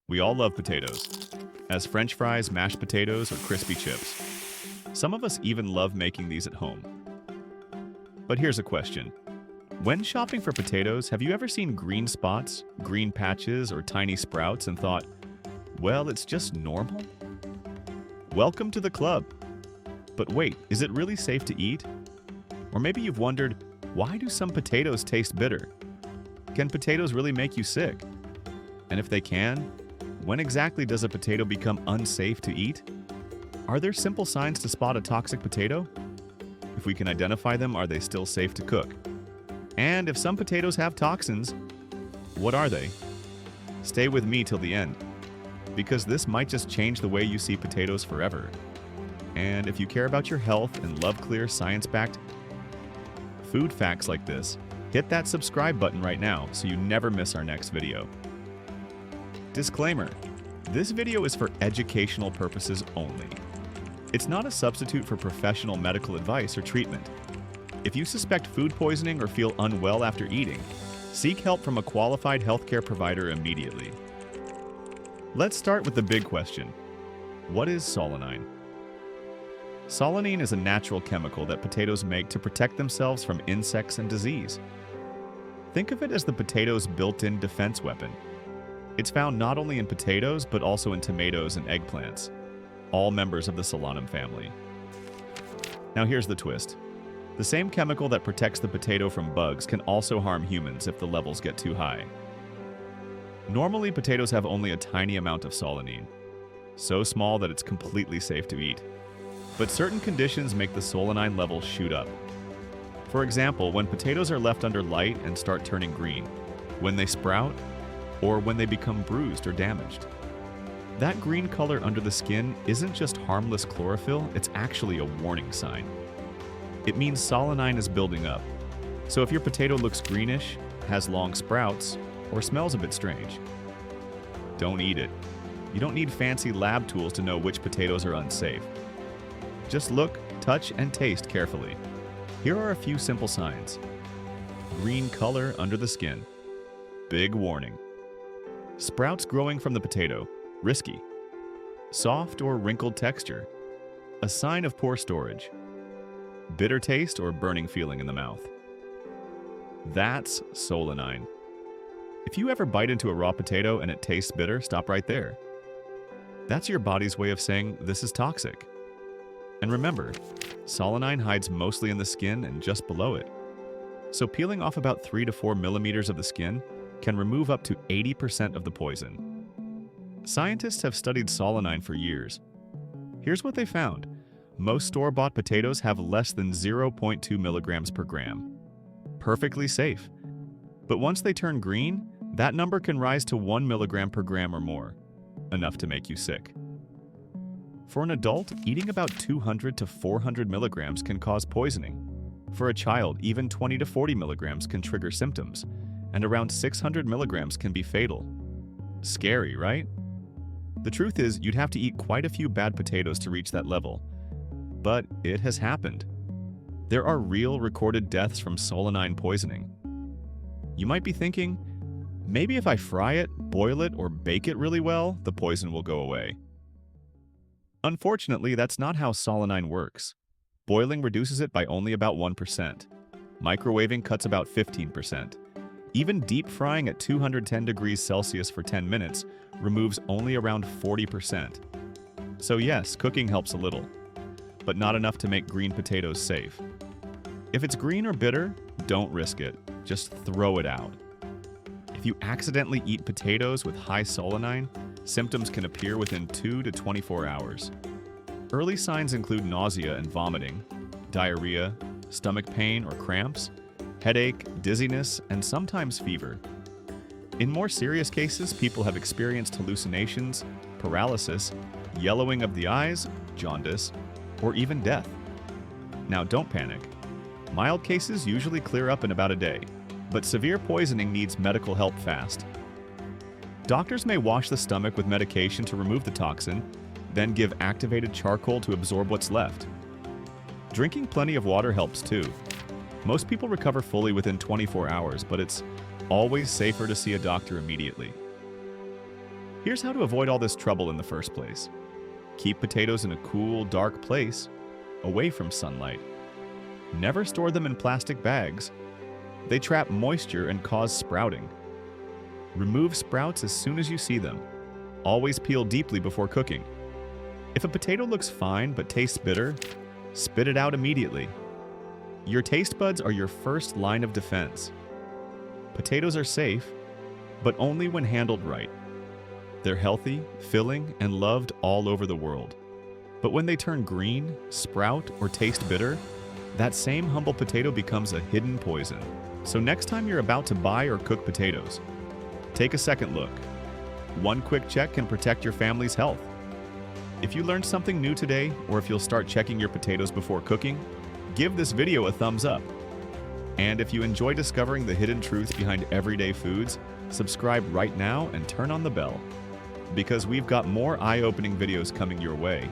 We all love potatoes, as French fries, mashed potatoes, or crispy chips. Some of us even love making these at home. But here's a question. When shopping for potatoes, have you ever seen green spots, green patches, or tiny sprouts and thought, well, it's just normal? Welcome to the club. But wait, is it really safe to eat? Or maybe you've wondered, why do some potatoes taste bitter? Can potatoes really make you sick? And if they can, when exactly does a potato become unsafe to eat? Are there simple signs to spot a toxic potato? If we can identify them, are they still safe to cook? And if some potatoes have toxins, what are they? Stay with me till the end, because this might just change the way you see potatoes forever. And if you care about your health and love clear, science-backed food facts like this, hit that subscribe button right now so you never miss our next video. Disclaimer: this video is for educational purposes only. It's not a substitute for professional medical advice or treatment. If you suspect food poisoning or feel unwell after eating, seek help from a qualified healthcare provider immediately. Let's start with the big question. What is solanine? Solanine is a natural chemical that potatoes make to protect themselves from insects and disease. Think of it as the potato's built-in defense weapon. It's found not only in potatoes, but also in tomatoes and eggplants, all members of the Solanum family. Now here's the twist. The same chemical that protects the potato from bugs can also harm humans if the levels get too high. Normally, potatoes have only a tiny amount of solanine, so small that it's completely safe to eat. But certain conditions make the solanine levels shoot up. For example, when potatoes are left under light and start turning green, when they sprout, or when they become bruised or damaged. That green color under the skin isn't just harmless chlorophyll, it's actually a warning sign. It means solanine is building up. So if your potato looks greenish, has long sprouts, or smells a bit strange, don't eat it. You don't need fancy lab tools to know which potatoes are unsafe. Just look, touch, and taste carefully. Here are a few simple signs. Green color under the skin. Big warning. Sprouts growing from the potato. Risky. Soft or wrinkled texture. A sign of poor storage. Bitter taste or burning feeling in the mouth. That's solanine. If you ever bite into a raw potato and it tastes bitter, stop right there. That's your body's way of saying this is toxic. And remember, solanine hides mostly in the skin and just below it. So peeling off about 3 to 4 millimeters of the skin can remove up to 80% of the poison. Scientists have studied solanine for years. Here's what they found. Most store-bought potatoes have less than 0.2 milligrams per gram. Perfectly safe. But once they turn green, that number can rise to 1 milligram per gram or more, enough to make you sick. For an adult, eating about 200 to 400 milligrams can cause poisoning. For a child, even 20 to 40 milligrams can trigger symptoms, and around 600 milligrams can be fatal. Scary, right? The truth is, you'd have to eat quite a few bad potatoes to reach that level. But it has happened. There are real recorded deaths from solanine poisoning. You might be thinking, maybe if I fry it, boil it, or bake it really well, the poison will go away. Unfortunately, that's not how solanine works. Boiling reduces it by only about 1%. Microwaving cuts about 15%. Even deep frying at 210 degrees Celsius for 10 minutes removes only around 40%. So yes, cooking helps a little, but not enough to make green potatoes safe. If it's green or bitter, don't risk it. Just throw it out. If you accidentally eat potatoes with high solanine, symptoms can appear within 2 to 24 hours. Early signs include nausea and vomiting, diarrhea, stomach pain or cramps, headache, dizziness, and sometimes fever. In more serious cases, people have experienced hallucinations, paralysis, yellowing of the eyes, jaundice, or even death. Now don't panic. Mild cases usually clear up in about a day, but severe poisoning needs medical help fast. Doctors may wash the stomach with medication to remove the toxin, then give activated charcoal to absorb what's left. Drinking plenty of water helps too. Most people recover fully within 24 hours, but it's always safer to see a doctor immediately. Here's how to avoid all this trouble in the first place. Keep potatoes in a cool, dark place, away from sunlight. Never store them in plastic bags. They trap moisture and cause sprouting. Remove sprouts as soon as you see them. Always peel deeply before cooking. If a potato looks fine but tastes bitter, spit it out immediately. Your taste buds are your first line of defense. Potatoes are safe, but only when handled right. They're healthy, filling, and loved all over the world. But when they turn green, sprout, or taste bitter, that same humble potato becomes a hidden poison. So next time you're about to buy or cook potatoes, take a second look. One quick check can protect your family's health. If you learned something new today, or if you'll start checking your potatoes before cooking, give this video a thumbs up. And if you enjoy discovering the hidden truths behind everyday foods, subscribe right now and turn on the bell, because we've got more eye-opening videos coming your way.